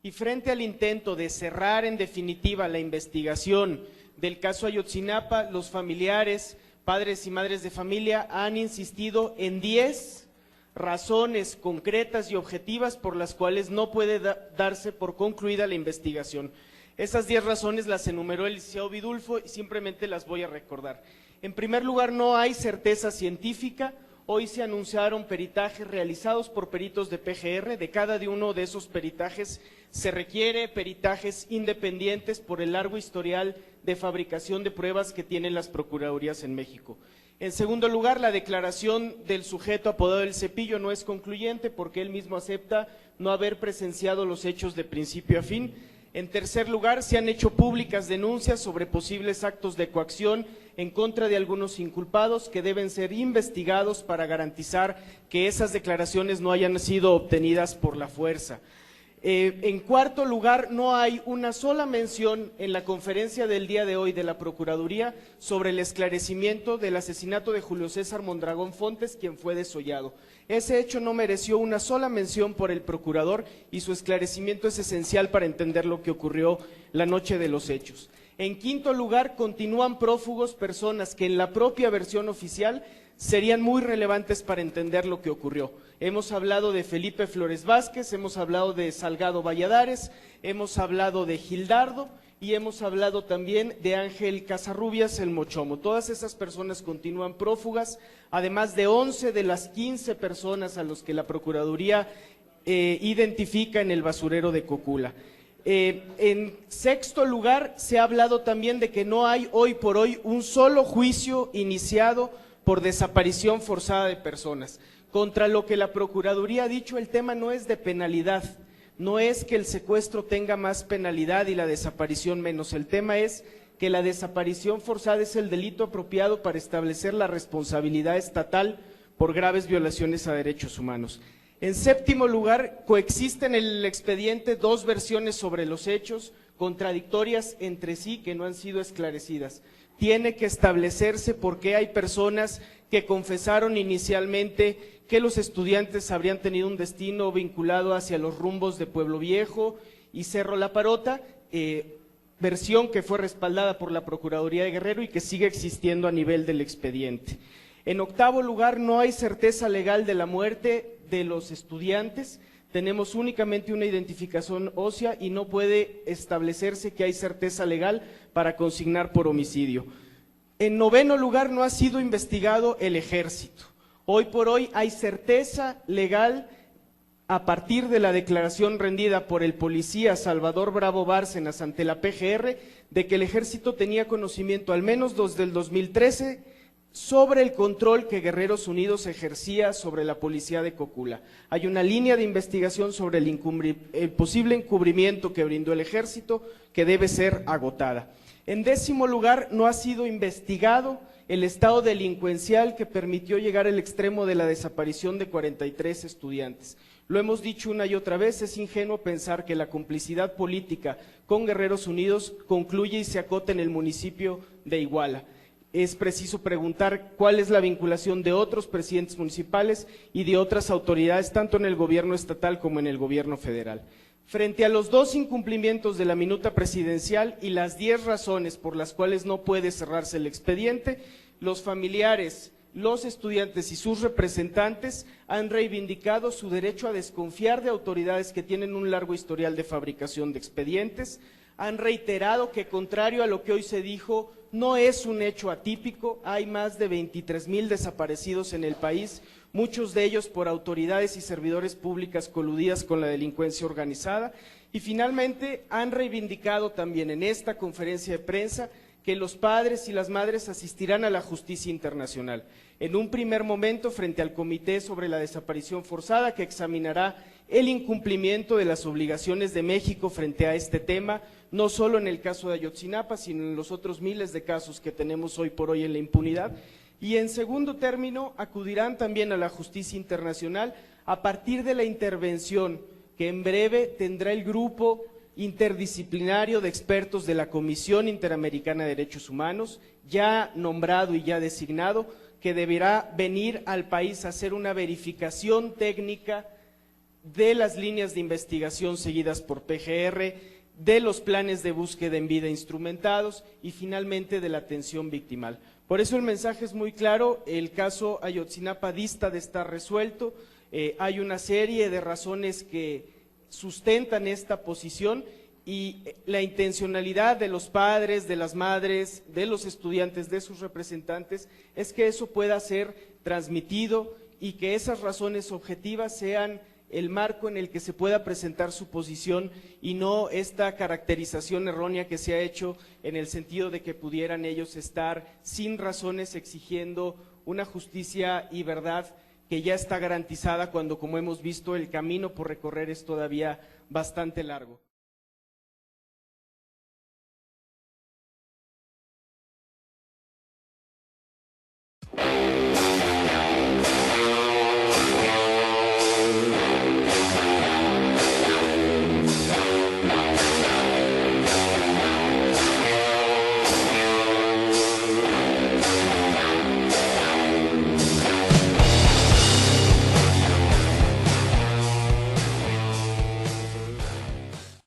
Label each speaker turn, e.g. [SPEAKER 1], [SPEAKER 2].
[SPEAKER 1] y frente al intento de cerrar en definitiva la investigación del caso Ayotzinapa, los familiares, padres y madres de familia han insistido en 10 razones concretas y objetivas por las cuales no puede darse por concluida la investigación. Esas 10 razones las enumeró el licenciado Vidulfo y simplemente las voy a recordar. En primer lugar, no hay certeza científica. Hoy se anunciaron peritajes realizados por peritos de PGR. De cada uno de esos peritajes se requiere peritajes independientes por el largo historial de fabricación de pruebas que tienen las procuradurías en México. En segundo lugar, la declaración del sujeto apodado El Cepillo no es concluyente porque él mismo acepta no haber presenciado los hechos de principio a fin. En tercer lugar, se han hecho públicas denuncias sobre posibles actos de coacción en contra de algunos inculpados que deben ser investigados para garantizar que esas declaraciones no hayan sido obtenidas por la fuerza. En cuarto lugar, no hay una sola mención en la conferencia del día de hoy de la Procuraduría sobre el esclarecimiento del asesinato de Julio César Mondragón Fontes, quien fue desollado. Ese hecho no mereció una sola mención por el procurador y su esclarecimiento es esencial para entender lo que ocurrió la noche de los hechos. En quinto lugar, continúan prófugos personas que en la propia versión oficial serían muy relevantes para entender lo que ocurrió. Hemos hablado de Felipe Flores Vázquez, hemos hablado de Salgado Valladares, hemos hablado de Gildardo y hemos hablado también de Ángel Casarrubias, el Mochomo. Todas esas personas continúan prófugas, además de 11 de las 15 personas a los que la Procuraduría identifica en el basurero de Cocula. En sexto lugar, se ha hablado también de que no hay hoy por hoy un solo juicio iniciado por desaparición forzada de personas. Contra lo que la Procuraduría ha dicho, el tema no es de penalidad, no es que el secuestro tenga más penalidad y la desaparición menos, el tema es que la desaparición forzada es el delito apropiado para establecer la responsabilidad estatal por graves violaciones a derechos humanos. En séptimo lugar, coexisten en el expediente 2 versiones sobre los hechos, contradictorias entre sí que no han sido esclarecidas. Tiene que establecerse por qué hay personas que confesaron inicialmente que los estudiantes habrían tenido un destino vinculado hacia los rumbos de Pueblo Viejo y Cerro La Parota, versión que fue respaldada por la Procuraduría de Guerrero y que sigue existiendo a nivel del expediente. En octavo lugar, no hay certeza legal de la muerte de los estudiantes, tenemos únicamente una identificación ósea y no puede establecerse que hay certeza legal para consignar por homicidio. En noveno lugar, no ha sido investigado el Ejército. Hoy por hoy hay certeza legal a partir de la declaración rendida por el policía Salvador Bravo Bárcenas ante la PGR de que el Ejército tenía conocimiento al menos desde el 2013 sobre el control que Guerreros Unidos ejercía sobre la policía de Cocula. Hay una línea de investigación sobre el posible encubrimiento que brindó el Ejército que debe ser agotada. En décimo lugar, no ha sido investigado el estado delincuencial que permitió llegar al extremo de la desaparición de 43 estudiantes. Lo hemos dicho una y otra vez, es ingenuo pensar que la complicidad política con Guerreros Unidos concluye y se acota en el municipio de Iguala. Es preciso preguntar cuál es la vinculación de otros presidentes municipales y de otras autoridades, tanto en el gobierno estatal como en el gobierno federal. Frente a los 2 incumplimientos de la minuta presidencial y las 10 razones por las cuales no puede cerrarse el expediente, los familiares, los estudiantes y sus representantes han reivindicado su derecho a desconfiar de autoridades que tienen un largo historial de fabricación de expedientes, han reiterado que contrario a lo que hoy se dijo, no es un hecho atípico, hay más de 23,000 desaparecidos en el país, muchos de ellos por autoridades y servidores públicas coludidas con la delincuencia organizada, y finalmente han reivindicado también en esta conferencia de prensa que los padres y las madres asistirán a la justicia internacional. En un primer momento frente al Comité sobre la Desaparición Forzada que examinará el incumplimiento de las obligaciones de México frente a este tema, no solo en el caso de Ayotzinapa, sino en los otros miles de casos que tenemos hoy por hoy en la impunidad. Y en segundo término, acudirán también a la justicia internacional a partir de la intervención que en breve tendrá el grupo interdisciplinario de expertos de la Comisión Interamericana de Derechos Humanos, ya nombrado y ya designado, que deberá venir al país a hacer una verificación técnica de las líneas de investigación seguidas por PGR, de los planes de búsqueda en vida instrumentados y finalmente de la atención victimal. Por eso el mensaje es muy claro, el caso Ayotzinapa dista de estar resuelto, hay una serie de razones que sustentan esta posición y la intencionalidad de los padres, de las madres, de los estudiantes, de sus representantes, es que eso pueda ser transmitido y que esas razones objetivas sean el marco en el que se pueda presentar su posición y no esta caracterización errónea que se ha hecho en el sentido de que pudieran ellos estar sin razones exigiendo una justicia y verdad que ya está garantizada cuando, como hemos visto, el camino por recorrer es todavía bastante largo.